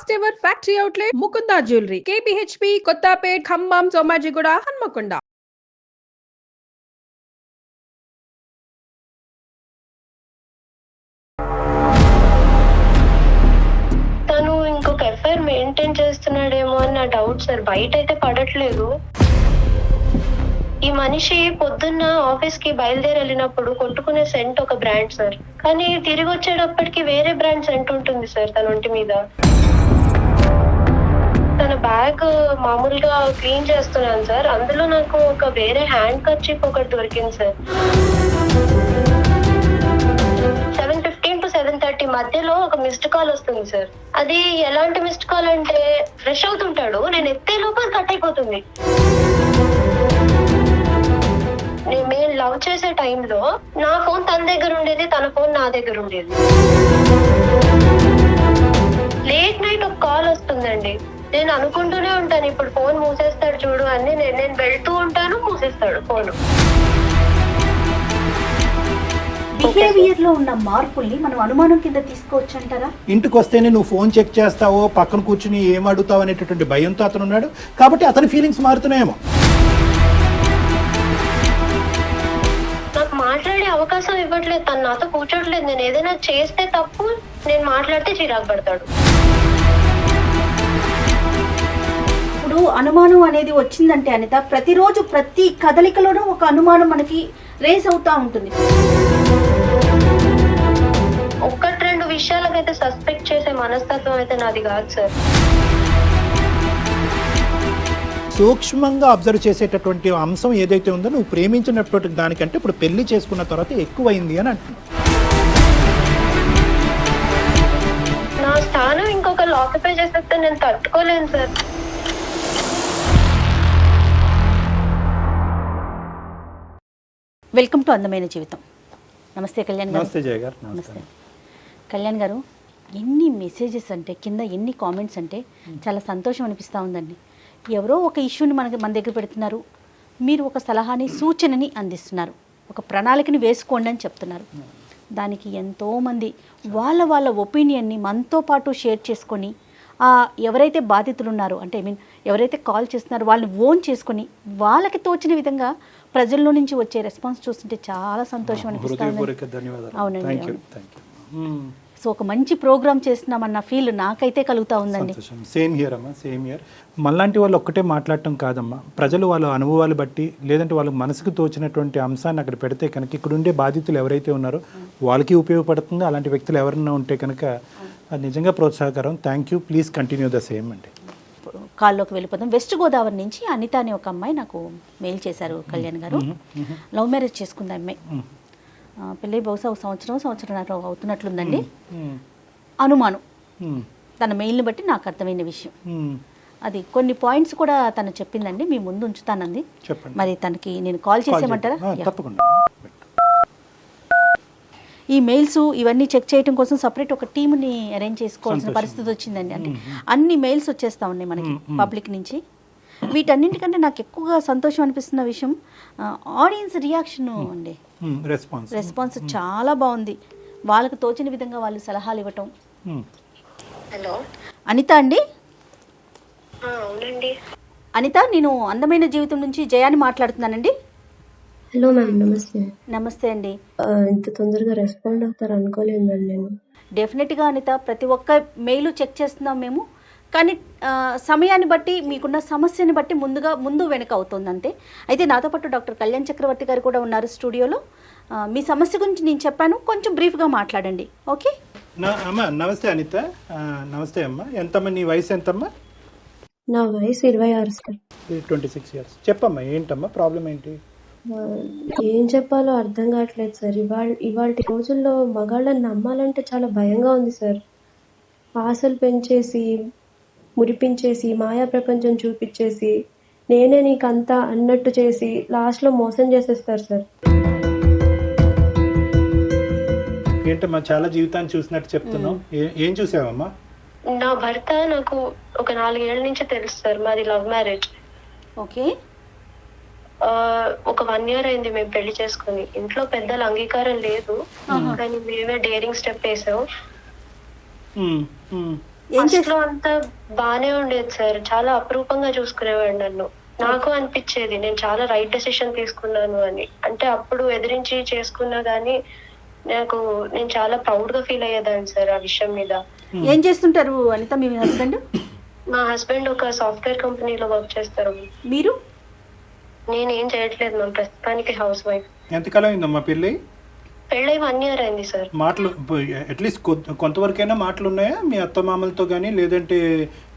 First ever factory outlet Mukunda jewellery KPHP Kothapet Khammam Somajiguda Hanamkonda. తను ఇంకొక FIR maintain చేస్తున్నాడేమో అని నా డౌట్ సార్. బయట అయితే పడట్లేదు. ఈ మనిషి పొద్దున్న ఆఫీస్ కి బయలుదేరి వెళ్ళినప్పుడు కొట్టుకునే సెంట్ ఒక బ్రాండ్ సార్, కానీ తిరిగి వచ్చేటప్పటికి వేరే బ్రాండ్ సెంట్ ఉంటుంది సార్ తన ఒంటి మీద. తన బ్యాగ్ మామూలుగా క్లీన్ చేస్తున్నాను సార్, అందులో నాకు ఒక వేరే హ్యాండ్ కర్చీఫ్ ఒకటి దొరికింది సార్. 7:15 to 7:30 మధ్యలో ఒక మిస్డ్ కాల్ వస్తుంది సార్. అది ఎలాంటి మిస్డ్ కాల్ అంటే, ఫ్రెష్ అవుతుంటాడు, నేను ఎత్తే లోపల కట్ అయిపోతుంది. మేము లవ్ చేసే టైంలో నా ఫోన్ తన దగ్గర ఉండేది, తన ఫోన్ నా దగ్గర ఉండేది. లేట్ నైట్ ఒక కాల్ వస్తుందండి. నేను అనుకుంటూనే ఉంటాను ఇప్పుడు ఫోన్ మూసేస్తాడు చూడు అని. నేను వెళ్తూ ఉంటాను, మూసేస్తాడు ఫోన్. బిహేవియర్ లో ఉన్న మార్పుల్ని మనం అనుమానం కింద తీసుకోవచ్చు అంటారా? ఇంటికి వస్తేనే నువ్వు ఫోన్ చెక్ చేస్తావో, పక్కన కూర్చుని ఏం అడుగుతావు అనేటటువంటి భయంతో అతను ఉన్నాడు కాబట్టి అతని ఫీలింగ్స్ మారుతున్నాయేమో. నాకు మాట్లాడే అవకాశం ఇవ్వట్లేదు, తను నాతో కూర్చోట్లేదు. నేను ఏదైనా చేస్తే తప్పు, నేను మాట్లాడితే చిరాకు పడతాడు. ఇప్పుడు అనుమానం అనేది వచ్చిందంటే అనిత, ప్రతిరోజు ప్రతి కదలికలోనూ ఒక అనుమానం మనకి రేస్ అవుతా ఉంటుంది. ఒక్కటి రెండు విషయాలకైతే సస్పెక్ట్ చేసే మనస్తత్వం అయితే నాది కాదు సార్. సూక్ష్మంగా అబ్జర్వ్ చేసేటటువంటి అంశం ఏదైతే ఉందో, నువ్వు ప్రేమించినటువంటి దానికంటే ఇప్పుడు పెళ్లి చేసుకున్న తర్వాత ఎక్కువైంది అని అంటున్నావు. నా స్థానం ఇంకొకరు ఆక్యుపై చేసేస్తే నేను తట్టుకోలేను సార్. వెల్కమ్ టు అందమైన జీవితం. నమస్తే కళ్యాణ్ గారు. నమస్తే జయ గారు. నమస్తే కళ్యాణ్ గారు. ఎన్ని మెసేజెస్ అంటే, కింద ఎన్ని కామెంట్స్ అంటే చాలా సంతోషం అనిపిస్తూ ఉందండి. ఎవరో ఒక ఇష్యూని మన దగ్గర పెడుతున్నారు, మీరు ఒక సలహాని సూచనని అందిస్తున్నారు, ఒక ప్రణాళికని వేసుకోండి అని చెప్తున్నారు. దానికి ఎంతోమంది వాళ్ళ ఒపీనియన్ని మనతో పాటు షేర్ చేసుకొని, ఎవరైతే బాధితులు ఉన్నారో, అంటే ఎవరైతే కాల్ చేస్తున్నారో వాళ్ళని ఓన్ చేసుకొని వాళ్ళకి తోచిన విధంగా ప్రజల్లో నుంచి వచ్చే రెస్పాన్స్ చూస్తుంటే చాలా సంతోషం అనిపిస్తుంది. అవునండి. సో ఒక మంచి ప్రోగ్రామ్ చేస్తున్నామన్న ఫీల్ నాకైతే కలుగుతూ ఉందండి. సేమ్ హియర్ అమ్మా, సేమ్ హియర్. మనలాంటి వాళ్ళు ఒక్కటే మాట్లాడటం కాదమ్మా, ప్రజలు వాళ్ళ అనుభవాలు బట్టి, లేదంటే వాళ్ళ మనసుకు తోచినటువంటి అంశాన్ని అక్కడ పెడితే కనుక ఇక్కడ ఉండే బాధితులు ఎవరైతే ఉన్నారో వాళ్ళకి ఉపయోగపడుతుంది. అలాంటి వ్యక్తులు ఎవరైనా ఉంటే కనుక అది నిజంగా ప్రోత్సాహకరం. Thank you, please continue the same అండి. కాల్లోకి వెళ్ళిపోతాం. వెస్ట్ గోదావరి నుంచి అనిత అనే ఒక అమ్మాయి నాకు మెయిల్ చేశారు కళ్యాణ్ గారు. లవ్ మ్యారేజ్ చేసుకుంది అమ్మాయి. పెళ్ళి బహుశా ఒక సంవత్సరం అవుతున్నట్లుందండి. అనుమానం తన మెయిల్ని బట్టి నాకు అర్థమైన విషయం అది. కొన్ని పాయింట్స్ కూడా తను చెప్పిందండి, మీ ముందు ఉంచుతానంది. మరి తనకి నేను కాల్ చేసేయమంటారా? ఈ మెయిల్స్ ఇవన్నీ చెక్ చేయడం కోసం సపరేట్ ఒక టీమ్ని అరేంజ్ చేసుకోవాల్సిన పరిస్థితి వచ్చిందండి. అంటే అన్ని మెయిల్స్ వచ్చేస్తూ ఉన్నాయి మనకి పబ్లిక్ నుంచి. వీటన్నింటికంటే నాకు ఎక్కువగా సంతోషం అనిపిస్తున్న విషయం ఆడియన్స్ రియాక్షన్ అండి. రెస్పాన్స్ చాలా బాగుంది. వాళ్ళకు తోచిన విధంగా వాళ్ళు సలహాలు ఇవ్వటం. హలో అనిత అండి. అవునండి అనిత, నేను అందమైన జీవితం నుంచి జయాని మాట్లాడుతున్నానండి. హలో మ్యామ్, నమస్తే. నమస్తే అండి. ఇంత తొందరగా రెస్పాండ్ అవుతారు అనుకోలేదు మ్యామ్ నేను. డెఫినెట్గా అనిత, ప్రతి ఒక్క మెయిల్ చెక్ చేస్తున్నాం మేము. కానీ సమయాన్ని బట్టి, మీకున్న సమస్యని బట్టి ముందు వెనక అవుతుంది అంతే. అయితే నాతో పాటు డాక్టర్ కళ్యాణ్ చక్రవర్తి గారు కూడా ఉన్నారు స్టూడియోలో. మీ సమస్య గురించి నేను చెప్పాను, కొంచెం బ్రీఫ్గా మాట్లాడండి. ఓకే అమ్మా. నమస్తే అనిత. నమస్తే అమ్మా. ఎంతమ్మా నీ వయసు? ఎంతమ్మా? నా వయసు 26 సార్. 26 years. చెప్పమ్మా, ఏంటమ్మా ప్రాబ్లం ఏంటి? ఏం చెప్పాలో అర్థం కావట్లేదు సార్. ఇవాళ రోజుల్లో మగాళ్ళని నమ్మాలంటే చాలా భయంగా ఉంది సార్. ఆశలు పెంచేసి, మురిపించేసి, మాయా ప్రపంచం చూపించేసి, నేనే నీకంతా అన్నట్టు చేసి లాస్ట్లో మోసం చేసేస్తారు సార్. ఏంటమ్మా చాలా జీవితాన్ని చూసినట్టు చెప్తున్నావు, ఏం చూసావమ్మా? నా భర్త నాకు ఒక 4 ఏళ్ల నుంచి తెలుసు సార్. మాది లవ్ మ్యారేజ్. ఓకే. ఒక 1 year అయింది మేము పెళ్లి చేసుకుని. ఇంట్లో పెద్దల అంగీకారం లేదు, కానీ మేమే డేరింగ్ స్టెప్ వేసాం. ఏం ఫస్ట్ చేస్తా లో అంతా బానే ఉండేది సార్, చాలా అపురూపంగా చూసుకునేవాడు నన్ను. నాకు అనిపించేది నేను చాలా రైట్ డెసిషన్ తీసుకున్నాను అని. అంటే అప్పుడు ఎదిరించి చేసుకున్నా గానీ నేను చాలా ప్రౌడ్ గా ఫీల్ అయ్యేదాన్ని సార్ ఆ విషయం మీద. ఏం చేస్తుంటారు అనిత మీ హస్బెండ్? మా హస్బెండ్ ఒక సాఫ్ట్వేర్ కంపెనీలో వర్క్ చేస్తారు. మీరు? నేను ఏం చేయట్లేదు మ్యామ్, ప్రస్తుతానికి హౌస్ వైఫ్. ఎంతకాలం అయిందమ్మా పెళ్ళి? పెళ్ళై 1 year అయింది సార్. మాటలు అట్లీస్ట్ కొంతవరకైనా మాటలు ఉన్నాయా మీ అత్తమామలతో కానీ, లేదంటే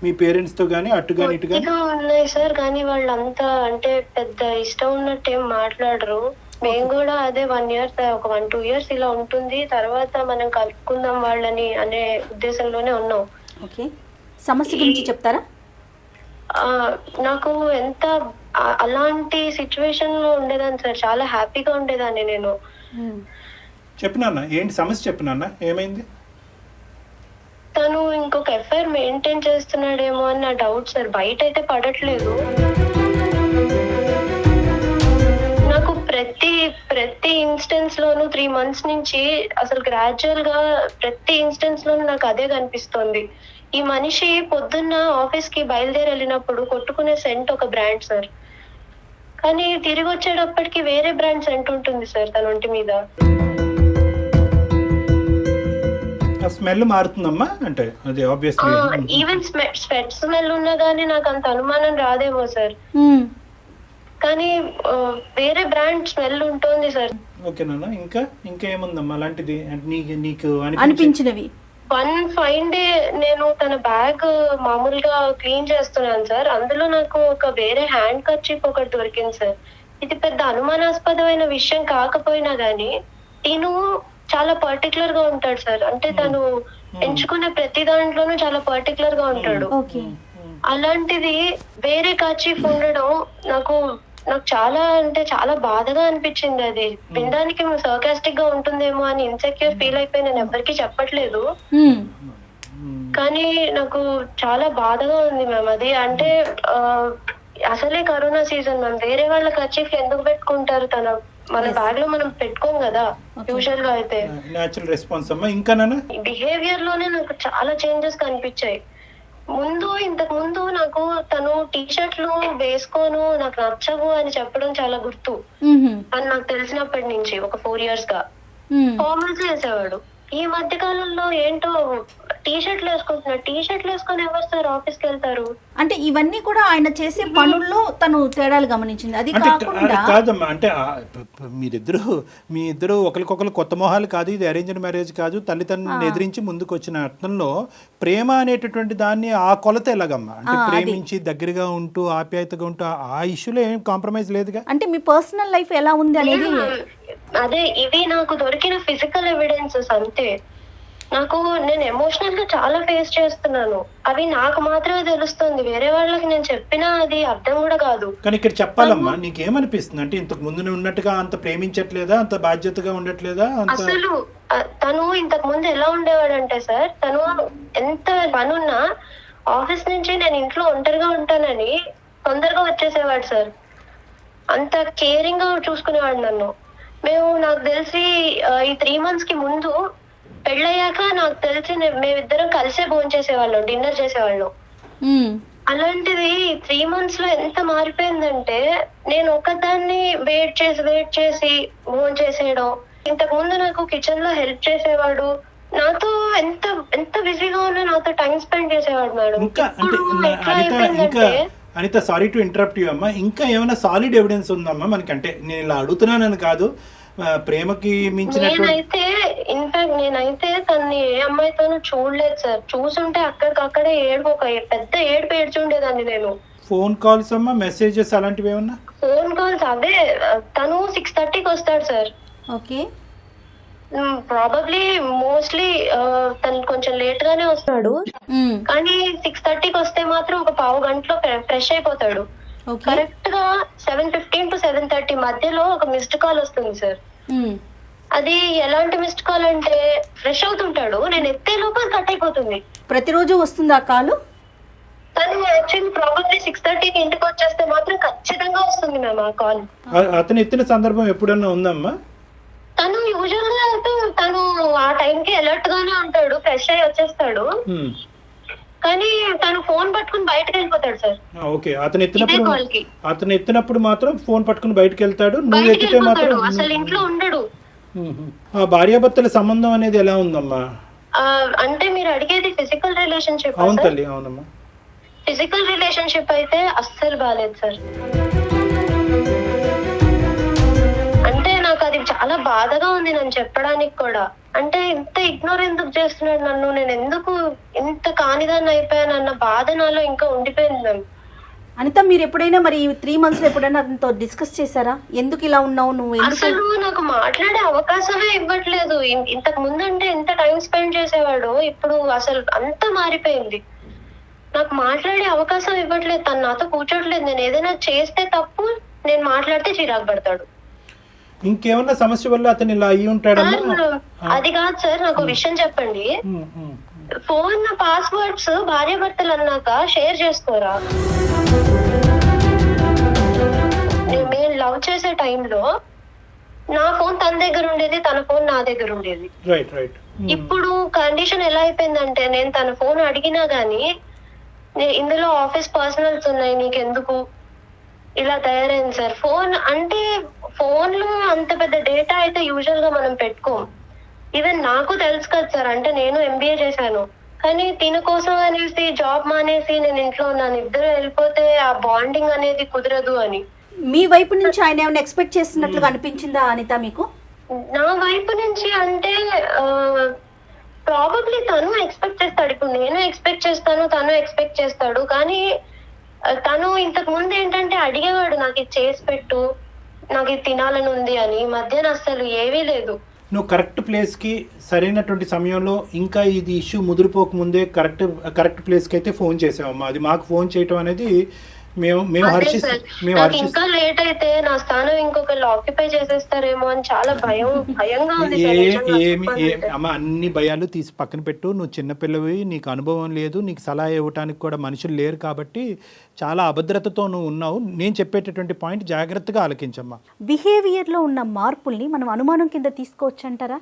మీ పేరెంట్స్తో కానీ, అటు కానీ ఇటు కానీ? కొద్దిగా ఉన్నాయి సార్, కానీ వాళ్ళంతా అంటే పెద్ద ఇష్టం ఉన్నట్టు ఏం మాట్లాడరు. మేము కూడా అదే 1 year, ఒక 1-2 years ఇలా ఉంటుంది, తర్వాత మనం కలుపుకుందాం వాళ్ళని అనే ఉద్దేశంలోనే ఉన్నాం. ఓకే, సమస్య గురించి చెప్తారా? నాకు ఎంత అలాంటి సిచ్యువేషన్ లో ఉండేదాన్ని సార్, చాలా హ్యాపీగా ఉండేదాన్ని నేను. చెప్పు నాన్న, ఏంటి సమస్య చెప్పు నాన్న, ఏమైంది? తను ఇంకొక ఎఫ్ఐఆర్ మెయింటైన్ చేస్తున్నాడేమో అని నా డౌట్ సార్. బయట అయితే పడట్లేదు. నాకు ప్రతి ఇన్స్టెన్స్ లోను 3 months నుంచి అసలు గ్రాడ్యువల్ గా ప్రతి ఇన్స్టెన్స్ లోను నాకు అదే కనిపిస్తోంది. ఈ మనిషి పొద్దున్న ఆఫీస్ కి బయలుదేరి వెళ్ళినప్పుడు కొట్టుకునే సెంట్ ఒక బ్రాండ్ సార్, కానీ తిరిగి వచ్చేటప్పటికి వేరే బ్రాండ్ సెంట్ ఉంటుంది సార్ తన ఒంటి మీద. స్మెల్ మారుతుందమ్మా, అంటే అది ఆబ్వియస్లీ. ఈవెన్ స్వెట్ స్మెల్ ఉన్నా గానీ నాకు అంత అనుమానం రాదేమో సార్, కానీ వేరే బ్రాండ్ స్మెల్ ఉంటుంది సార్. ఓకే నాన్న, ఇంకా ఏముందమ్మా అలాంటిది నీకు అనిపించినవి? వన్ ఫైన్ డే నేను తన బ్యాగ్ మామూలుగా క్లీన్ చేస్తున్నాను సార్, అందులో నాకు ఒక వేరే హ్యాండ్ కర్చీఫ్ ఒకటి దొరికింది సార్. ఇది పెద్ద అనుమానాస్పదమైన విషయం కాకపోయినా గానీ నేను చాలా పర్టికులర్ గా ఉంటాడు సార్. అంటే తను ఎంచుకునే ప్రతి దాంట్లోనూ చాలా పర్టికులర్ గా ఉంటాడు. అలాంటిది వేరే కర్చీఫ్ ఉండడం నాకు చాలా అంటే చాలా బాధగా అనిపించింది. అది వినడానికి సర్కాస్టిక్ గా ఉంటుందేమో అని ఇన్సెక్యూర్ ఫీల్ అయిపోయి నేను ఎవరికి చెప్పట్లేదు, కానీ నాకు చాలా బాధగా ఉంది మ్యామ్. అది అంటే అసలే కరోనా సీజన్ మ్యామ్, వేరే వాళ్ళ కర్చీఫ్ ఎందుకు పెట్టుకుంటారు? మన బ్యాగ్ లో మనం పెట్టుకోం కదా యూజువల్ గా అయితే. నేచురల్ రెస్పాన్స్ అమ్మా. ఇంకా బిహేవియర్ లోనే నాకు చాలా చేంజెస్ కనిపించాయి. ఇంతకు ముందు నాకు తను టీషర్ట్లు వేసుకోను, నాకు నచ్చవు అని చెప్పడం చాలా గుర్తు. అని నాకు తెలిసినప్పటి నుంచి ఒక 4 years గా ఫార్మల్స్ వేసేవాడు. ఈ మధ్య కాలంలో ఏంటో టీషర్ట్లు వేసుకుంటున్నాడు. టీషర్ట్లు వేసుకొని ఎవరు సార్ ఆఫీస్ కి వెళ్తారు? అంటే ఇవన్నీ కూడా ఆయన చేసే పనుల్లో తను తేడాలు గమనించింది. అది కాదమ్మా, అంటే మీ ఇద్దరు ఒకరికొకరు కొత్త మొహాలు కాదు, ఇది అరేంజ్డ్ మ్యారేజ్ కాదు, తల్లిదండ్రులను ఎదిరించి ముందుకు వచ్చిన అర్థంలో ప్రేమ అనేటటువంటి దాన్ని ఆ కొలత ఎలాగమ్మా? అంటే ప్రేమించి దగ్గరగా ఉంటూ ఆప్యాయతగా ఉంటూ ఆ ఇష్యూలో ఏం కాంప్రమైజ్ లేదుగా. అంటే మీ పర్సనల్ లైఫ్ ఎలా ఉంది అనేది అదే ఇవి నాకు దొరికిన ఫిజికల్ ఎవిడెన్సెస్ అంతే. నేను ఎమోషనల్ గా చాలా ఫేస్ చేస్తున్నాను, అవి నాకు మాత్రమే తెలుస్తుంది, వేరే వాళ్ళకి నేను చెప్పినా అది అర్థం కూడా కాదు. కానీ ఇక్కడ చెప్పాలమ్మా, నీకేమనిపిస్తుంది? అంటే ఇంతకు ముందు ఉన్నట్టుగా అంత ప్రేమించట్లేదా, అంత బాధ్యతగా ఉండట్లేదా? అసలు తను ఇంతకు ముందు ఎలా ఉండేవాడంటే సార్, తను ఎంత పనున్నా ఆఫీస్ నుంచి నేను ఇంట్లో ఒంటరిగా ఉంటానని తొందరగా వచ్చేసేవాడు సార్. అంత కేరింగ్ గా చూసుకునేవాడు నన్ను. నాకు తెలిసి ఈ 3 months కి ముందు పెళ్ళయ్యాక నాకు తెలిసి మేమిద్దరం కలిసే భోజనం చేసేవాళ్ళం, డిన్నర్ చేసేవాళ్ళం. అలాంటిది 3 months లో ఎంత మారిపోయిందంటే, నేను ఒకదాన్ని వెయిట్ చేసి భోజనం చేసేయడం. ఇంతకు ముందు నాకు కిచెన్ లో హెల్ప్ చేసేవాడు, నాతో ఎంత బిజీగా ఉన్నా నాతో టైం స్పెండ్ చేసేవాడు madam. Anitha, sorry to interrupt you అమ్మా, ఇంకా ఏమైనా సాలిడ్ ఎవిడెన్స్ ఉందమ్మా మనకంటే? నేను ఇలా అడుగుతున్నానని కాదు, ప్రేమకి నేనైతే తన్ని ఏ అమ్మాయితోనూ చూడలేదు సార్. చూసుంటే అక్కడికక్కడే పెద్ద ఏడుపు ఏడ్చుండేదాన్ని నేను. ఫోన్ కాల్స్ అమ్మా, మెసేజెస్ అలాంటివి ఏమన్నా? ఫోన్ కాల్స్ అవే. తను 6:30కి వస్తాడు సార్. ఓకే, ప్రాబబ్లీ మోస్ట్లీ తను కొంచెం లేట్ గానే వస్తున్నాడు, కానీ 6:30కి వస్తే మాత్రం ఒక 1/2 గంటలో ఫ్రెష్ అయిపోతాడు. కరెక్ట్ గా 7:15 to 7:30 మధ్యలో ఒక మిస్డ్ కాల్ వస్తుంది సార్. అది ఎలాంటి మిస్డ్ కాల్ అంటే, ఫ్రెష్ అవుతుంటాడు, నేను ఎత్తే లోపల కట్ అయిపోతుంది. ప్రతిరోజు వస్తుంది ఆ కాల్? తను యాక్చువల్లీ ప్రాబబ్లీ 6:30కి ఇంటికి వచ్చేస్తే మాత్రం ఖచ్చితంగా వస్తుంది మ్యామ్ ఆ కాల్. అతను ఎత్తిన సందర్భం ఎప్పుడన్నా ఉందమ్మా? తను యూజువల్ గా తను ఆ టైంకి అలర్ట్ గానే ఉంటాడు, ఫ్రెష్ అయ్యి వచ్చేస్తాడు. కానీ తను ఫోన్ పట్టుకుని బయటకు వెళ్ళిపోతాడు సార్. ఓకే, ఇదే కాల్ కి అతను ఎత్తినప్పుడు మాత్రం ఫోన్ పట్టుకుని బయటకు వెళ్తాడు, నువ్వు బయటకు ఎత్తితే మాత్రం వెళ్ళిపోతాడు, అసలు ఇంట్లో ఉండడు. ఆ భార్యాభర్తల సంబంధం అనేది ఎలా ఉందమ్మా? అంటే మీరు అడిగేది ఫిజికల్ రిలేషన్షిప్? అవును తల్లి, అవునమ్మా. ఫిజికల్ రిలేషన్షిప్ అయితే అస్సలు బాలేదు సార్. అంటే నాకు అది చాలా బాధగా ఉంది నన్ను చెప్పడానికి కూడా. అంటే ఇంత ఇగ్నోర్ ఎందుకు చేస్తున్నాడు నన్ను, నేను ఎందుకు ఇంత కానిదాన్ని అయిపోయానన్న బాధ నాలో ఇంకా ఉండిపోయింది మ్యామ్. అనిత, మీరు ఎప్పుడైనా మరి 3 months లో ఎప్పుడైనా అతనితో డిస్కస్ చేశారా? ఎందుకు ఇలా ఉన్నావు నువ్వు? అసలు నాకు మాట్లాడే అవకాశమే ఇవ్వట్లేదు. ఇంతకు ముందు అంటే ఎంత టైం స్పెండ్ చేసేవాడు, ఇప్పుడు అసలు అంతా మారిపోయింది. నాకు మాట్లాడే అవకాశం ఇవ్వట్లేదు, తను నాతో కూర్చోట్లేదు. నేను ఏదైనా చేస్తే తప్పు, నేను మాట్లాడితే చిరాకు పడతాడు. ఇంకేమన్నా సమస్య వల్ల అతను ఇలా అయ్యి ఉంటాడమ్మా? అది కాదు సార్, నాకు విషయం చెప్పండి. ఫోన్ పాస్వర్డ్స్ భార్యాభర్తలు అన్నాక షేర్ చేసుకోరా? మేము లవ్ చేసే టైంలో నా ఫోన్ తన దగ్గర ఉండేది, తన ఫోన్ నా దగ్గర ఉండేది. ఇప్పుడు కండిషన్ ఎలా అయిపోయిందంటే, నేను తన ఫోన్ అడిగినా గానీ ఇందులో ఆఫీస్ పర్సనల్స్ ఉన్నాయి, నీకెందుకు, ఇలా తయారైంది సార్. ఫోన్ అంటే ఫోన్ లో అంత పెద్ద డేటా అయితే యూజువల్ గా మనం పెట్టుకోం. ఈవెన్ నాకు తెలుసు కదా సార్, అంటే నేను MBA చేశాను, కానీ తిన కోసం అనేసి జాబ్ మానేసి నేను ఇంట్లో ఉన్నాను. ఇద్దరు వెళ్ళిపోతే ఆ బాండింగ్ అనేది కుదరదు అని. మీ వైపు నుంచి ఆయన ఏమైనా ఎక్స్పెక్ట్ చేస్తున్నట్లుగా అనిపించిందా అనిత మీకు? నా వైపు నుంచి అంటే ప్రాబబ్లీ తను ఎక్స్పెక్ట్ చేస్తాడు, ఇప్పుడు నేను ఎక్స్పెక్ట్ చేస్తాను, తను ఎక్స్పెక్ట్ చేస్తాడు. కానీ తను ఇంతకు ముందు ఏంటంటే అడిగేవాడు, నాకు ఇది చేసి పెట్టు, నాకు ఇది తినాలని ఉంది అని. మధ్యాహ్నం అసలు ఏవీ లేదు. నువ్వు కరెక్ట్ ప్లేస్కి సరైనటువంటి సమయంలో, ఇంకా ఇది ఇష్యూ ముదిరిపోక ముందే కరెక్ట్ ప్లేస్కి అయితే ఫోన్ చేసావమ్మా. అది మాకు ఫోన్ చేయటం అనేది మేము ఇంకా లేట్ అయితే నా స్థానం ఇంకొకళ్ళు ఆక్యుపై చేసేస్తారేమో అని చాలా భయంగా ఉంది. అమ్మ, అన్ని భయాలు తీసి పక్కన పెట్టు. నువ్వు చిన్నపిల్లవి, నీకు అనుభవం లేదు, నీకు సలహా ఇవ్వడానికి కూడా మనుషులు లేరు కాబట్టి చాలా అభద్రతతో నువ్వు ఉన్నావు. నేను చెప్పేటటువంటి పాయింట్ జాగ్రత్తగా ఆలకించమ్మా. బిహేవియర్లో ఉన్న మార్పుల్ని మనం అనుమానం కింద తీసుకోవచ్చు అంటారా?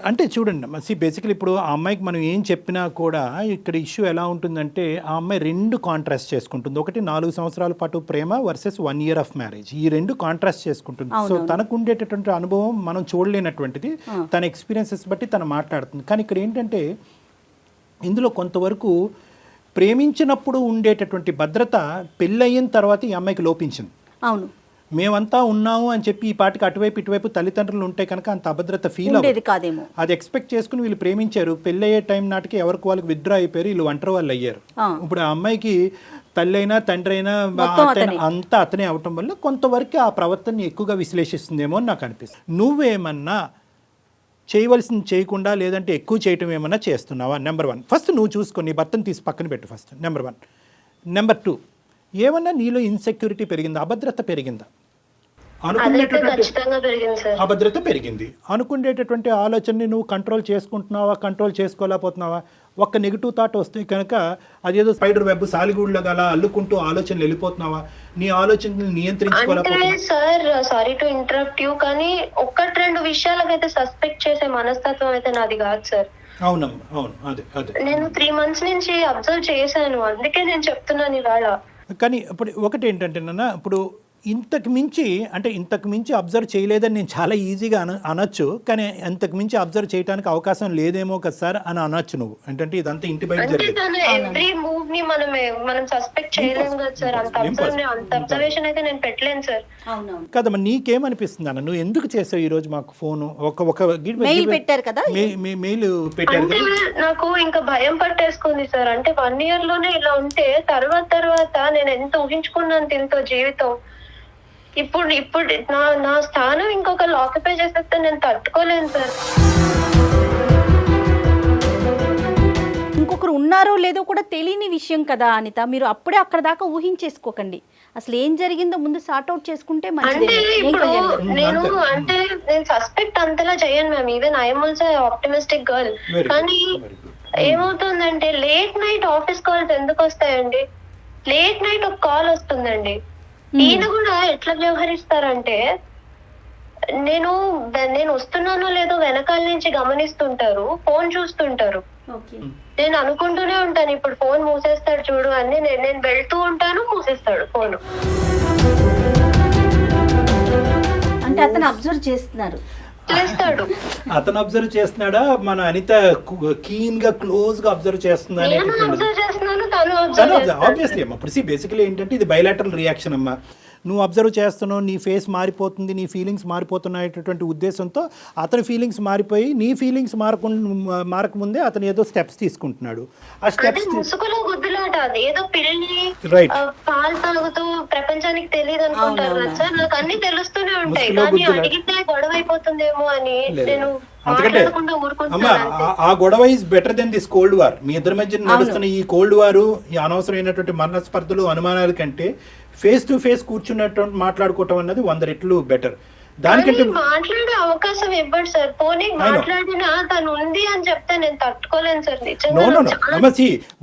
అంటే చూడండి, బేసికలీ ఇప్పుడు ఆ అమ్మాయికి మనం ఏం చెప్పినా కూడా ఇక్కడ ఇష్యూ ఎలా ఉంటుందంటే, ఆ అమ్మాయి 2 కాంట్రాస్ట్ చేసుకుంటుంది. ఒకటి 4 సంవత్సరాల పాటు ప్రేమ వర్సెస్ 1 year ఆఫ్ మ్యారేజ్. ఈ 2 కాంట్రాస్ట్ చేసుకుంటుంది. సో తనకు ఉండేటటువంటి అనుభవం మనం చూడలేనటువంటిది, తన ఎక్స్పీరియన్సెస్ బట్టి తను మాట్లాడుతుంది. కానీ ఇక్కడ ఏంటంటే, ఇందులో కొంతవరకు ప్రేమించినప్పుడు ఉండేటటువంటి భద్రత పెళ్ళయిన తర్వాత ఈ అమ్మాయికి లోపించింది. అవును, మేమంతా ఉన్నాము అని చెప్పి ఈ పాటికి అటువైపు ఇటువైపు తల్లిదండ్రులు ఉంటే కనుక అంత అభద్రత ఫీల్ అవ్వదు కాదేమో. అది ఎక్స్పెక్ట్ చేసుకుని వీళ్ళు ప్రేమించారు. పెళ్ళి అయ్యే టైం నాటికి ఎవరికి వాళ్ళకి విత్డ్రా అయిపోయారు, వీళ్ళు ఒంటరి వాళ్ళు అయ్యారు. ఇప్పుడు ఆ అమ్మాయికి తల్లి అయినా తండ్రి అయినా అంతా అతనే అవటం వల్ల కొంతవరకు ఆ ప్రవర్తనని ఎక్కువగా విశ్లేషిస్తుందేమో అని నాకు అనిపిస్తుంది. నువ్వేమన్నా చేయవలసింది చేయకుండా లేదంటే ఎక్కువ చేయటం ఏమన్నా చేస్తున్నావా? నెంబర్ 1 ఫస్ట్ నువ్వు చూసుకొని నీ భర్తను తీసి పక్కన పెట్టు ఫస్ట్, నెంబర్ 1. నెంబర్ 2, ఏమన్నా నీలో ఇన్సెక్యూరిటీ పెరిగిందా, అభద్రత పెరిగిందా? అభద్రత పెరిగింది. అనుకునేటటువంటి ఆలోచనని నువ్వు కంట్రోల్ చేసుకుంటున్నావా, కంట్రోల్ చేసుకోలేకపోతున్నావా? ఒక్క నెగిటివ్ థాట్ వస్తే కనుక అదేదో స్పైడర్ వెబ్ సాలిగూడ్లో అలా అల్లుకుంటూ ఆలోచనలు వెళ్ళిపోతున్నావా? నీ ఆలోచనలు నియంత్రించుకోలేకపోతున్నావా? Sir, sorry to interrupt you, కానీ 1-2 విషయాలకైతే సస్పెక్ట్ చేసే మనస్తత్వం అయితే నాది కాదు సార్. అవునమ్మా, అవును, అదే నేను 3 months నుంచి అబ్జర్వ్ చేశాను, అందుకే నేను చెప్తున్నాను ఇవాళ. కానీ ఇప్పుడు ఒకటి ఏంటంటే నాన్న, ఇప్పుడు ఇంతకు మించి అబ్జర్వ్ చేయలేదని నేను చాలా ఈజీగా అనొచ్చు, కానీ ఇంతకు మించి అబ్జర్వ్ చేయడానికి అవకాశం లేదేమో కదా సార్ అని అనొచ్చు నువ్వు. ఏంటంటే ఇదంతా ఇంటి బయట జరిగింది కదమ్మా. నీకేమనిపిస్తుంది అన్న, నువ్వు ఎందుకు చేసావు ఈ రోజు మాకు ఫోన్? మెయిల్ పెట్టారు కదా, మెయిల్ పెట్టారు కదా. నాకు ఇంకా భయం పట్టేసుకుంది సార్. అంటే 1 year లోనే ఇలా ఉంటే తర్వాత నేను ఎంత ఊహించుకున్నాను దీంతో జీవితం. ఇప్పుడు నా స్థానం ఇంకొకరు ఆక్యుపై చేసేస్తే నేను తట్టుకోలేను సార్. ఇంకొకరు ఉన్నారో లేదో కూడా తెలియని విషయం కదా అనిత. మీరు అప్పుడే అక్కడ దాకా ఊహించేసుకోకండి. అసలు ఏం జరిగిందో ముందు సార్ట్ అవుట్ చేసుకుంటే మంచిది. ఇప్పుడు నేను సస్పెక్ట్ అంతలా చేయను ma'am. Even I'm also optimistic girl. కానీ ఏమవుతుందంటే లేట్ నైట్ ఆఫీస్ కాల్స్ ఎందుకు వస్తాయండి? లేట్ నైట్ ఒక కాల్ వస్తుందండి. ఈయన కూడా ఎట్లా వ్యవహరిస్తారంటే, నేను వస్తున్నానో లేదో వెనకాల నుంచి గమనిస్తుంటారు, ఫోన్ చూస్తుంటారు. నేను అనుకుంటూనే ఉంటాను, ఇప్పుడు ఫోన్ మూసేస్తాడు చూడు అని. నేను వెళ్తూ ఉంటాను, మూసేస్తాడు ఫోన్. అంటే అతను అబ్జర్వ్ చేస్తున్నారు. చేస్తాడు. అతను అబ్జర్వ్ చేస్తున్నాడా, మన అనిత కీన్ గా క్లోజ్ గా అబ్జర్వ్ చేస్తుందా నేను అనేటటువంటి అబ్జర్వ్ చేస్తున్నాను, తను అబ్జర్వ్ చేస్తాడు. ఆబ్వియస్లీ అమ్మా. ఇప్పుడు బేసికలీ ఏంటంటే ఇది బైలాటరల్ రియాక్షన్ అమ్మా. నువ్వు అబ్జర్వ్ చేస్తున్నావు, నీ ఫేస్ మారిపోతుంది, నీ ఫీలింగ్స్ మారిపోతున్నాయటువంటి ఉద్దేశంతో అతని ఫీలింగ్స్ మారిపోయి నీ ఫీలింగ్స్ మారకముందే అతను ఏదో స్టెప్స్ తీసుకుంటున్నాడు. ఆ అదే స్టెప్స్ ముసుగులో గుద్దులాట. అది ఏదో పిల్లి రైట్ పాలు తాగుతూ ప్రపంచానికి తెలియదు అనుకుంటారు కదా సార్. నాకు అన్ని తెలుస్తూనే ఉంటాయి, ముసుగులో కానీ గుద్దులాట. అడిగితే గొడవ అయిపోతుందేమో అని నేను అందుకంటే మాట్లాడకుండా అమ్మా ఊరుకుంటున్నాను. ఆ గొడవ is better then this cold war. మీ ఇద్దరి మధ్య నడుస్తున్న ఈ కోల్డ్ వారు, ఈ అనవసరమైనటువంటి మనస్పర్ధలు, అనుమానాల కంటే ఫేస్ టు ఫేస్ కూర్చున్నటువంటి మాట్లాడుకోవటం అన్నది 100 రెట్లు బెటర్. దానికంటే మాట్లాడే అవకాశం ఇవ్వడు సార్. పోనీ మాట్లాడినా తను ఉంది అని చెప్తే నేను తట్టుకోలేను సార్. నో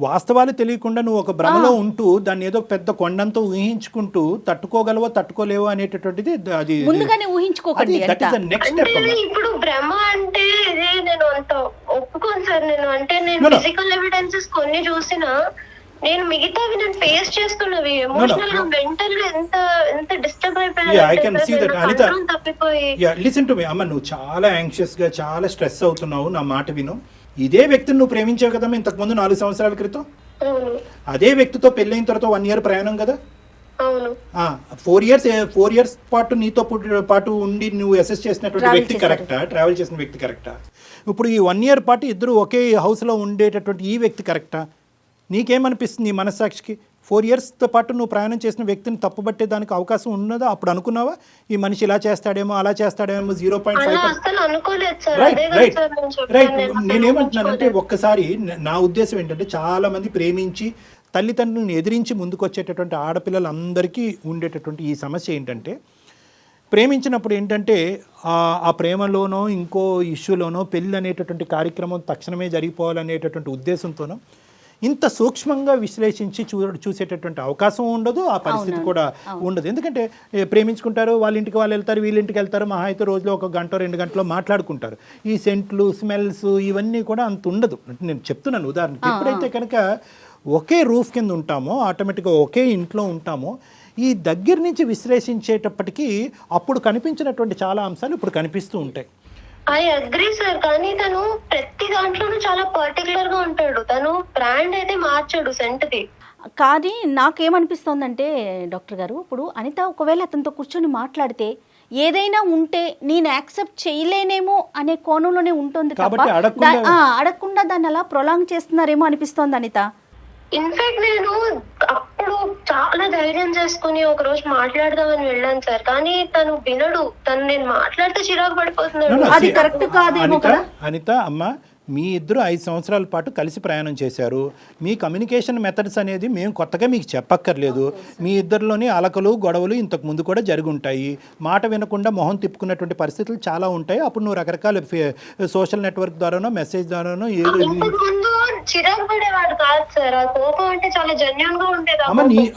వాస్తవాలు తెలియకుండా నువ్వు ఒక భ్రమలో ఉంటూ దాన్ని ఏదో పెద్ద కొండంతో ఊహించుకుంటూ తట్టుకోగలవో తట్టుకోలేవో అనేటటువంటిది అది ముందుగానే ఊహించుకోకండి. Next step. ఇప్పుడు భ్రమ అంటే ఇదే నేను అంత ఒప్పుకోను సార్. నేను ఫిజికల్ ఎవిడెన్సెస్ కొన్ని చూసినా, నేను మిగతావి నేను ఫేస్ చేస్తున్నవి ఎమోషనల్ గా మెంటల్ గా ఎంత డిస్టర్బ్ అయిపోయాను తప్పిపోయి. లిసన్ టు మీ అమ్మ, నువ్వు చాలా యాంగ్షియస్ గా చాలా స్ట్రెస్ అవుతున్నావు. నా మాట విను. ఇదే వ్యక్తిని నువ్వు ప్రేమించావు కదమ్మా ఇంతకు ముందు 4 సంవత్సరాల క్రితం. అదే వ్యక్తితో పెళ్ళైన తర్వాత 1 year ప్రయాణం కదా. 4 years పాటు నీతో పాటు ఉండి నువ్వు అసెస్ చేసినటువంటి వ్యక్తి కరెక్టా? ట్రావెల్ చేసిన వ్యక్తి కరెక్టా? ఇప్పుడు ఈ 1 year పాటు ఇద్దరు ఒకే హౌస్ లో ఉండేటటువంటి ఈ వ్యక్తి కరెక్టా? నీకేమనిపిస్తుంది నీ మనస్సాక్షికి? 4 yearsతో పాటు నువ్వు ప్రయాణం చేసిన వ్యక్తిని తప్పుబట్టే దానికి అవకాశం ఉన్నదా? అప్పుడు అనుకున్నావా ఈ మనిషి ఇలా చేస్తాడేమో అలా చేస్తాడేమో? 0.5. రైట్. నేనేమంటున్నానంటే ఒక్కసారి నా ఉద్దేశం ఏంటంటే చాలా మంది ప్రేమించి తల్లిదండ్రులను ఎదిరించి ముందుకు వచ్చేటటువంటి ఆడపిల్లలందరికీ ఉండేటటువంటి ఈ సమస్య ఏంటంటే, ప్రేమించినప్పుడు ఏంటంటే ఆ ప్రేమలోనో ఇంకో ఇష్యూలోనో పెళ్ళి అనేటటువంటి కార్యక్రమం తక్షణమే జరిగిపోవాలనేటటువంటి ఉద్దేశంతోనో ఇంత సూక్ష్మంగా విశ్లేషించి చూసేటటువంటి అవకాశం ఉండదు, ఆ పరిస్థితి కూడా ఉండదు. ఎందుకంటే ప్రేమించుకుంటారు, వాళ్ళ ఇంటికి వాళ్ళు వెళ్తారు, వీళ్ళ ఇంటికి వెళ్తారు, మహా అయితే రోజులో 1 గంట 2 గంటలో మాట్లాడుకుంటారు. ఈ సెంట్లు, స్మెల్స్ ఇవన్నీ కూడా అంత ఉండదు. నేను చెప్తున్నాను ఉదాహరణకి. ఎప్పుడైతే కనుక ఒకే రూఫ్ కింద ఉంటామో, ఆటోమేటిక్గా ఒకే ఇంట్లో ఉంటామో, ఈ దగ్గర నుంచి విశ్లేషించేటప్పటికీ అప్పుడు కనిపించినటువంటి చాలా అంశాలు ఇప్పుడు కనిపిస్తూ ఉంటాయి. I agree sir. కానీ తను ప్రతి దాంట్లోనూ చాలా పర్టికులర్ గా ఉంటాడు. తను బ్రాండ్ అయితే మార్చాడు సెంట్ది. కానీ నాకేమనిపిస్తోందంటే డాక్టర్ గారు, ఇప్పుడు అనిత ఒకవేళ అతనితో కూర్చొని మాట్లాడితే ఏదైనా ఉంటే నేను యాక్సెప్ట్ చేయలేనేమో అనే కోణంలోనే ఉంటుంది తప్ప అడగకుండా దాన్ని అలా ప్రొలాంగ్ చేస్తున్నారేమో అనిపిస్తోంది అనిత. ఇన్ఫాక్ట్ నేను అప్పుడు చాలా ధైర్యం చేసుకుని ఒక రోజు మాట్లాడదామని వెళ్ళాను సార్. కానీ తను వినడు. నేను మాట్లాడితే చిరాకు పడిపోతున్నాడు. అది కరెక్ట్ కాదేమో కదా. అనిత అమ్మ, మీ ఇద్దరు 5 సంవత్సరాల పాటు కలిసి ప్రయాణం చేశారు. మీ కమ్యూనికేషన్ మెథడ్స్ అనేది మేము కొత్తగా మీకు చెప్పక్కర్లేదు. మీ ఇద్దరిలోని అలకలు గొడవలు ఇంతకు ముందు కూడా జరిగి ఉంటాయి. మాట వినకుండా మొహం తిప్పుకున్నటువంటి పరిస్థితులు చాలా ఉంటాయి. అప్పుడు నువ్వు రకరకాల సోషల్ నెట్వర్క్ ద్వారానో మెసేజ్ ద్వారానో ఏదో చిరాకు పడేవాడు కాదు సార్. ఆ కోపం అంటే చాలా జెన్యూన్ గా ఉండేది.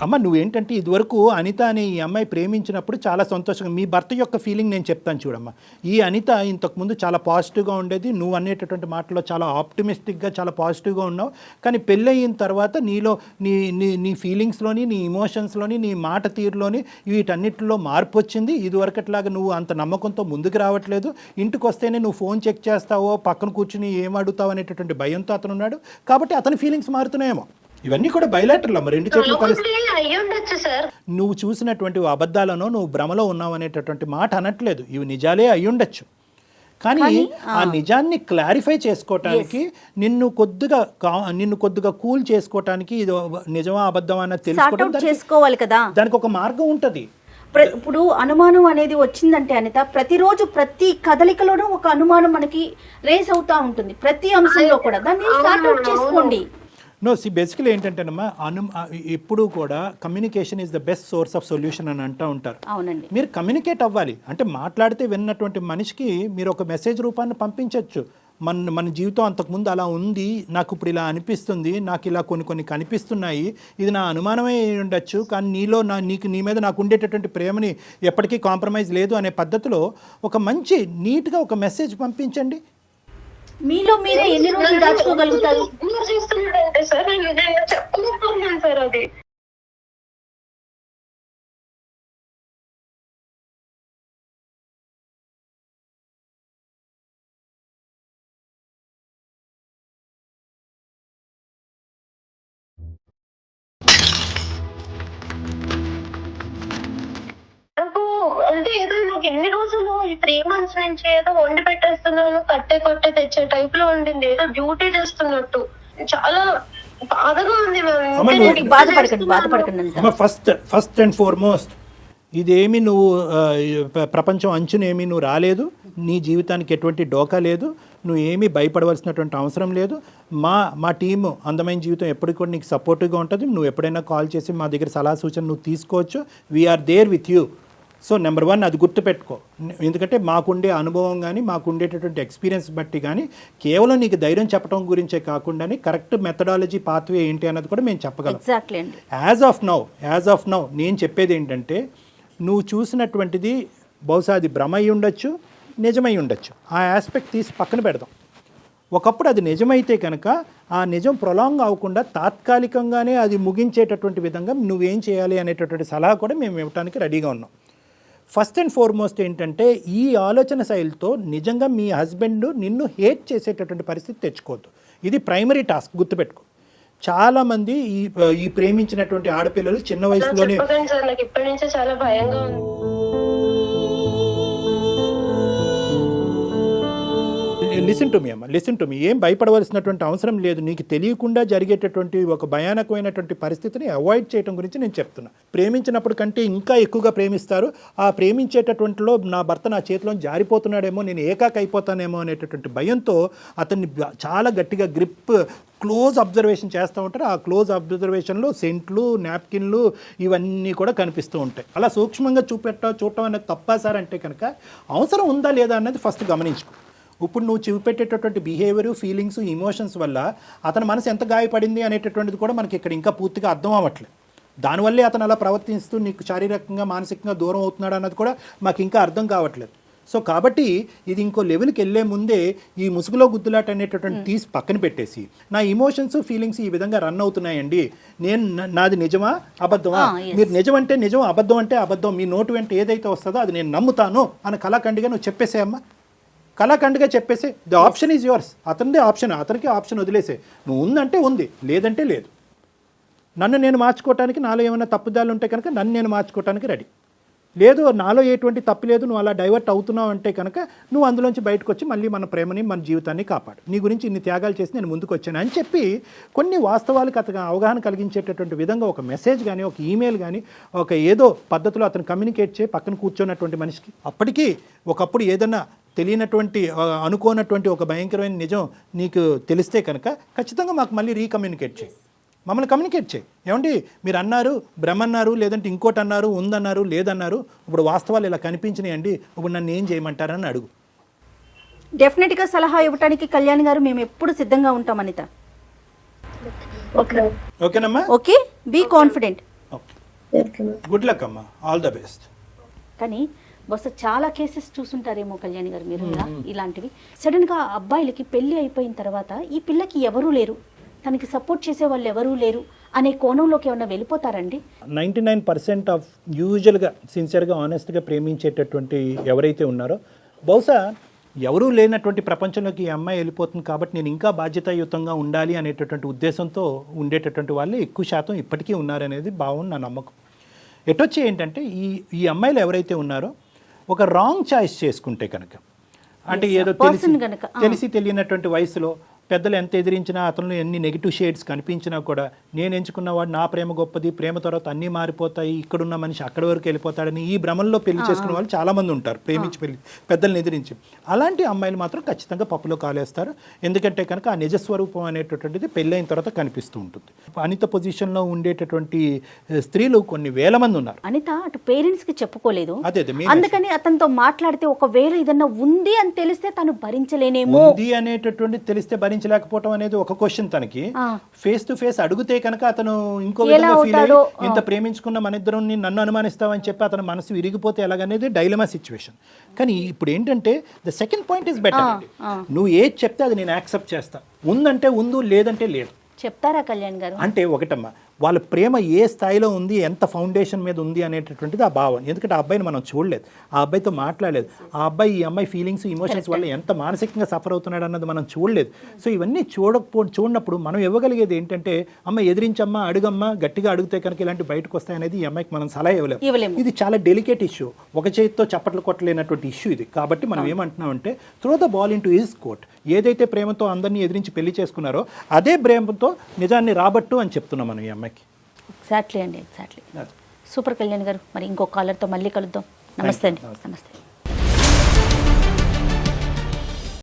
అమ్మ నువ్వేంటంటే ఇదివరకు అనిత అనే ఈ అమ్మాయి ప్రేమించినప్పుడు చాలా సంతోషంగా, మీ భర్త యొక్క ఫీలింగ్ నేను చెప్తాను చూడమ్మా. ఈ అనిత ఇంతకు ముందు చాలా పాజిటివ్గా ఉండేది. నువ్వు అనేటటువంటి మాటలో చాలా ఆప్టిమిస్టిక్గా చాలా పాజిటివ్గా ఉన్నావు. కానీ పెళ్ళయిన తర్వాత నీలో నీ ఫీలింగ్స్లోని, నీ ఇమోషన్స్లోని, నీ మాట తీరులోని వీటన్నిటిలో మార్పు వచ్చింది. ఇదివరకట్లాగా నువ్వు అంత నమ్మకంతో ముందుకు రావట్లేదు. ఇంటికి వస్తేనే నువ్వు ఫోన్ చెక్ చేస్తావో, పక్కన కూర్చుని ఏం అడుగుతావు అనేటటువంటి భయంతో అతను ఉన్నాడు. కాబట్టి అతని ఫీలింగ్స్ మారుతున్నాయేమో. ఇవన్నీ కూడా బైలాటరల్ అమ్మ, 2 చేతులు కలిసి. నువ్వు చూసినటువంటి అబద్ధాలను నువ్వు భ్రమలో ఉన్నావు అనేటటువంటి మాట అనట్లేదు. ఇవి నిజాలే అయ్యుండొచ్చు. కానీ ఆ నిజాన్ని క్లారిఫై చేసుకోవటానికి, నిన్ను కొద్దిగా కూల్ చేసుకోవటానికి, ఇది నిజమా అబద్ధమా అన్నది తెలుసుకోవాలి కదా. దానికి ఒక మార్గం ఉంటుంది. ఇప్పుడు అనుమానం అనేది వచ్చిందంటే అనిత, ప్రతిరోజు ప్రతి కదలికలోనూ ఒక అనుమానం మనకి రేస్ అవుతా ఉంటుంది, ప్రతి అంశంలో కూడా. దాన్ని సార్ట్ అవుట్ చేసుకోండి. బేసికలీ ఏంటంటేనమ్మా, ఎప్పుడు కూడా communication is the best source of solution అని అంటూ ఉంటారు. అవునండి. మీరు కమ్యూనికేట్ అవ్వాలి. అంటే మాట్లాడితే విన్నటువంటి మనిషికి మీరు ఒక మెసేజ్ రూపాన్ని పంపించవచ్చు. మన జీవితం అంతకుముందు అలా ఉంది, నాకు ఇప్పుడు ఇలా అనిపిస్తుంది, నాకు ఇలా కొన్ని కనిపిస్తున్నాయి, ఇది నా అనుమానమే ఉండొచ్చు, కానీ నీ మీద నాకు ఉండేటటువంటి ప్రేమని ఎప్పటికీ కాంప్రమైజ్ లేదు అనే పద్ధతిలో ఒక మంచి నీట్గా ఒక మెసేజ్ పంపించండి. మీలో మీరే ఎన్ని రోజులు దాచుకోగలుగుతారు? ఇగ్నోర్ చేస్తున్నాడంటే సార్ నేను చెప్పలేకపోతున్నాను సార్ అది. నాకు అంటే ఏదో నాకు ఎన్ని రోజులు ఈ 3 months నుంచి ఏదో వండి పెట్టేస్తున్నాను, కట్టే తెచ్చే టైప్ లో ఉండింది. ఏదో డ్యూటీ చేస్తున్నట్టు చాలా బాధగా ఉంది మ్యామ్. అమ్మ, ఇంకా నువ్వు- నేను బాధపడకండి అంత. అమ్మ, ఫస్ట్ అండ్ ఫార్మోస్ట్ ఇదేమి నువ్వు ప్రపంచం అంచునేమి నువ్వు రాలేదు, నీ జీవితానికి ఎటువంటి డోకా లేదు, నువ్వు ఏమీ భయపడవలసినటువంటి అవసరం లేదు. మా టీము అందమైన జీవితం ఎప్పటికి కూడా నీకు సపోర్టివ్గా ఉంటుంది. నువ్వు ఎప్పుడైనా కాల్ చేసి మా దగ్గర సలహా సూచన నువ్వు తీసుకోవచ్చు. We are there with you. So number 1 అది గుర్తుపెట్టుకో. ఎందుకంటే మాకుండే అనుభవం కానీ మాకుండేటటువంటి ఎక్స్పీరియన్స్ బట్టి కానీ కేవలం నీకు ధైర్యం చెప్పడం గురించే కాకుండా కరెక్ట్ మెథడాలజీ పాత్వే ఏంటి అన్నది కూడా మేము చెప్పగలం. ఎగ్జాక్ట్లీ అండి. యాజ్ ఆఫ్ నౌ నేను చెప్పేది ఏంటంటే, నువ్వు చూసినటువంటిది బహుశా అది భ్రమ అయి ఉండొచ్చు, నిజమై ఉండొచ్చు. ఆ ఆస్పెక్ట్ తీసి పక్కన పెడదాం. ఒకప్పుడు అది నిజమైతే కనుక ఆ నిజం ప్రొలాంగ్ అవ్వకుండా తాత్కాలికంగానే అది ముగించేటటువంటి విధంగా నువ్వేం చేయాలి అనేటటువంటి సలహా కూడా మేము ఇవ్వడానికి రెడీగా ఉన్నాం. ఫస్ట్ అండ్ ఫార్మోస్ట్ ఏంటంటే, ఈ ఆలోచన శైలితో నిజంగా మీ హస్బెండ్ నిన్ను హేట్ చేసేటటువంటి పరిస్థితి తెచ్చుకోవద్దు. ఇది ప్రైమరీ టాస్క్, గుర్తుపెట్టుకో. చాలామంది ఈ ప్రేమించినటువంటి ఆడపిల్లలు చిన్న వయసులోనే చెప్పకండి సార్, నాకు ఇప్పటి నుంచే చాలా భయంగా ఉంది. లిసన్ టు మీ ఏం భయపడవలసినటువంటి అవసరం లేదు. నీకు తెలియకుండా జరిగేటటువంటి ఒక భయానకమైనటువంటి పరిస్థితిని అవాయిడ్ చేయడం గురించి నేను చెప్తున్నా. ప్రేమించినప్పుడు కంటే ఇంకా ఎక్కువగా ప్రేమిస్తారు. ఆ ప్రేమించేటటువంటిలో నా భర్త నా చేతిలో జారిపోతున్నాడేమో, నేను ఏకాకి అయిపోతానేమో అనేటటువంటి భయంతో అతన్ని చాలా గట్టిగా క్లోజ్ అబ్జర్వేషన్ చేస్తూ ఉంటారు. ఆ క్లోజ్ అబ్జర్వేషన్లో సెంట్లు, నాప్కిన్లు ఇవన్నీ కూడా కనిపిస్తూ ఉంటాయి. అలా సూక్ష్మంగా చూడటం అనేది తప్పా సార్ అంటే కనుక అవసరం ఉందా లేదా అన్నది ఫస్ట్ గమనించుకో. ఇప్పుడు నువ్వు చూపెట్టేటటువంటి బిహేవియర్, ఫీలింగ్స్, ఇమోషన్స్ వల్ల అతని మనసు ఎంత గాయపడింది అనేటటువంటిది కూడా మనకి ఇక్కడ ఇంకా పూర్తిగా అర్థం అవ్వట్లేదు. దానివల్లే అతను అలా ప్రవర్తిస్తూ నీకు శారీరకంగా మానసికంగా దూరం అవుతున్నాడు అన్నది కూడా మాకు ఇంకా అర్థం కావట్లేదు. సో కాబట్టి ఇది ఇంకో లెవెల్కి వెళ్ళే ముందే ఈ ముసుగులో గుద్దులాట అనేటటువంటి తీసి పక్కన పెట్టేసి, నా ఇమోషన్స్, ఫీలింగ్స్ ఈ విధంగా రన్ అవుతున్నాయండి, నాది నిజమా అబద్ధమా, మీరు నిజం అంటే నిజం, అబద్ధం అంటే అబద్ధం, మీ నోటు వెంట ఏదైతే వస్తుందో అది నేను నమ్ముతాను అని కళాఖండిగా నువ్వు చెప్పేసేయమ్మా. కళాఖండిగా చెప్పేసి ద ఆప్షన్ ఈజ్ యువర్స్. అతనిదే ఆప్షన్, అతనికి ఆప్షన్ వదిలేసే. నువ్వు ఉందంటే ఉంది, లేదంటే లేదు. నన్ను నేను మార్చుకోవటానికి నాలో ఏమైనా తప్పుదాలు ఉంటే కనుక నన్ను నేను మార్చుకోవటానికి రెడీ. లేదు, నాలో ఎటువంటి తప్పు లేదు, నువ్వు అలా డైవర్ట్ అవుతున్నావు అంటే కనుక నువ్వు అందులోంచి బయటకు వచ్చి మళ్ళీ మన ప్రేమని, మన జీవితాన్ని కాపాడు. నీ గురించి ఇన్ని త్యాగాలు చేసి నేను ముందుకు వచ్చాను అని చెప్పి కొన్ని వాస్తవాలకు అతను అవగాహన కలిగించేటటువంటి విధంగా ఒక మెసేజ్ కానీ, ఒక ఈమెయిల్ కానీ, ఒక ఏదో పద్ధతిలో అతను కమ్యూనికేట్ చేయి పక్కన కూర్చున్నటువంటి మనిషికి. అప్పటికీ ఒకప్పుడు ఏదన్నా తెలియనటువంటి, అనుకోనటువంటి ఒక భయంకరమైన నిజం నీకు తెలిస్తే కనుక ఖచ్చితంగా మాకు మళ్ళీ రీకమ్యూనికేట్ చేయి, మమ్మల్ని కమ్యూనికేట్ చేయి. ఏమండి మీరు అన్నారు, భ్రమన్నారు, లేదంటే ఇంకోటి అన్నారు, ఉందన్నారు, లేదన్నారు, ఇప్పుడు వాస్తవాలు ఇలా కనిపించినాయండి, ఇప్పుడు నన్ను ఏం చేయమంటారని అడుగు. డెఫినెట్గా సలహా ఇవ్వడానికి కళ్యాణ్ గారు మేము ఎప్పుడు సిద్ధంగా ఉంటాం అనిత. ఓకేనమ్మా? Okay, be confident. Good luck అమ్మా, ఆల్ ద బెస్ట్. కానీ బహుశా చాలా కేసెస్ చూసుంటారేమో కళ్యాణ్ గారు మీరు ఇలాంటివి. సడన్గా అబ్బాయిలకి పెళ్ళి అయిపోయిన తర్వాత ఈ పిల్లకి ఎవరూ లేరు, తనకి సపోర్ట్ చేసే వాళ్ళు ఎవరూ లేరు అనే కోణంలోకి ఏమన్నా వెళ్ళిపోతారండి? 99% ఆఫ్ యూజువల్గా సిన్సియర్గా ఆనెస్ట్గా ప్రేమించేటటువంటి ఎవరైతే ఉన్నారో, బహుశా ఎవరూ లేనటువంటి ప్రపంచంలోకి ఈ అమ్మాయి వెళ్ళిపోతుంది కాబట్టి నేను ఇంకా బాధ్యతాయుతంగా ఉండాలి అనేటటువంటి ఉద్దేశంతో ఉండేటటువంటి వాళ్ళు ఎక్కువ శాతం ఇప్పటికీ ఉన్నారనేది భావం, నా నమ్మకం. ఎటొచ్చి ఏంటంటే ఈ అమ్మాయిలు ఎవరైతే ఉన్నారో ఒక రాంగ్ చాయిస్ చేసుకుంటే కనుక, అంటే ఏదో తెలిసి తెలియనటువంటి వయసులో పెద్దలు ఎంత ఎదిరించినా, అతను ఎన్ని నెగిటివ్ షేడ్స్ కనిపించినా కూడా నేను ఎంచుకున్నవాడు నా ప్రేమ గొప్పది, ప్రేమ తర్వాత అన్నీ మారిపోతాయి, ఇక్కడున్న మనిషి అక్కడి వరకు వెళ్ళిపోతాడని ఈ భ్రమంలో పెళ్లి చేసుకున్న వాళ్ళు చాలామంది ఉంటారు, ప్రేమించి పెళ్లి పెద్దలను ఎదిరించి. అలాంటి అమ్మాయిలు మాత్రం ఖచ్చితంగా పప్పులో కాలేస్తారు. ఎందుకంటే కనుక ఆ నిజస్వరూపం అనేటటువంటిది పెళ్ళైన తర్వాత కనిపిస్తూ ఉంటుంది. అనిత పొజిషన్లో ఉండేటటువంటి స్త్రీలు కొన్ని వేల మంది ఉన్నారు. అనిత అటు పేరెంట్స్కి చెప్పుకోలేదు, అదే అందుకని అతనితో మాట్లాడితే ఒకవేళ ఏదన్నా ఉంది అని తెలిస్తే తను భరించలేనేమో, ఉంది అనేటటువంటి తెలిస్తే భరించలేకపోవడం అనేది ఒక క్వశ్చన్ తనకి. ఆ. ఫేస్ టు ఫేస్ అడిగితే కనుక అతను ఇంకో ఎలా విధంగా ఫీల్ అవుతాడో, అయ్యి ఇంత ప్రేమించుకున్న మన ఇద్దరం నన్ను అనుమానిస్తావని చెప్పి అతను మనసు విరిగిపోతే ఎలాగనేది డైలమా సిచ్యువేషన్. కానీ ఇప్పుడు ఏంటంటే the second point is better. నువ్వు ఏది చెప్తే అది నేను యాక్సెప్ట్ చేస్తా, ఉందంటే ఉందు, లేదంటే లేదు. చెప్తారా కళ్యాణ్ గారు? అంటే ఒకటమ్మా, వాళ్ళ ప్రేమ ఏ స్థాయిలో ఉంది, ఎంత ఫౌండేషన్ మీద ఉంది అనేటటువంటిది ఆ భావం. ఎందుకంటే ఆ అబ్బాయిని మనం చూడలేదు, ఆ అబ్బాయితో మాట్లాడలేదు, ఆ అబ్బాయి ఈ అమ్మాయి ఫీలింగ్స్ ఇమోషన్స్ వల్ల ఎంత మానసికంగా సఫర్ అవుతున్నాడు అన్నది మనం చూడలేదు. సో ఇవన్నీ చూడనప్పుడు మనం ఇవ్వగలిగేది ఏంటంటే, అమ్మ ఎదిరించమ్మా, అడుగమ్మా, గట్టిగా అడిగితే కనుక ఇలాంటి బయటకు వస్తాయనేది ఈ అమ్మాయికి మనం సలహా ఇవ్వలేము. ఇది చాలా డెలికేట్ ఇష్యూ, ఒక చేతితో చప్పట్లు కొట్టలేనటువంటి ఇష్యూ ఇది. కాబట్టి మనం ఏమంటున్నామంటే, throw the ball into his court. ఏదైతే ప్రేమతో అందరినీ ఎదిరించి పెళ్లి చేసుకున్నారో అదే ప్రేమతో నిజాన్ని రాబట్టు అని చెప్తున్నాం మనం ఈ అమ్మాయికి. ఎగ్జాక్ట్లీ అండి, ఎగ్జాక్ట్లీ. సూపర్ కళ్యాణ్ గారు. మరి ఇంకో కాలర్తో మళ్ళీ కలుద్దాం. నమస్తే అండి. నమస్తే.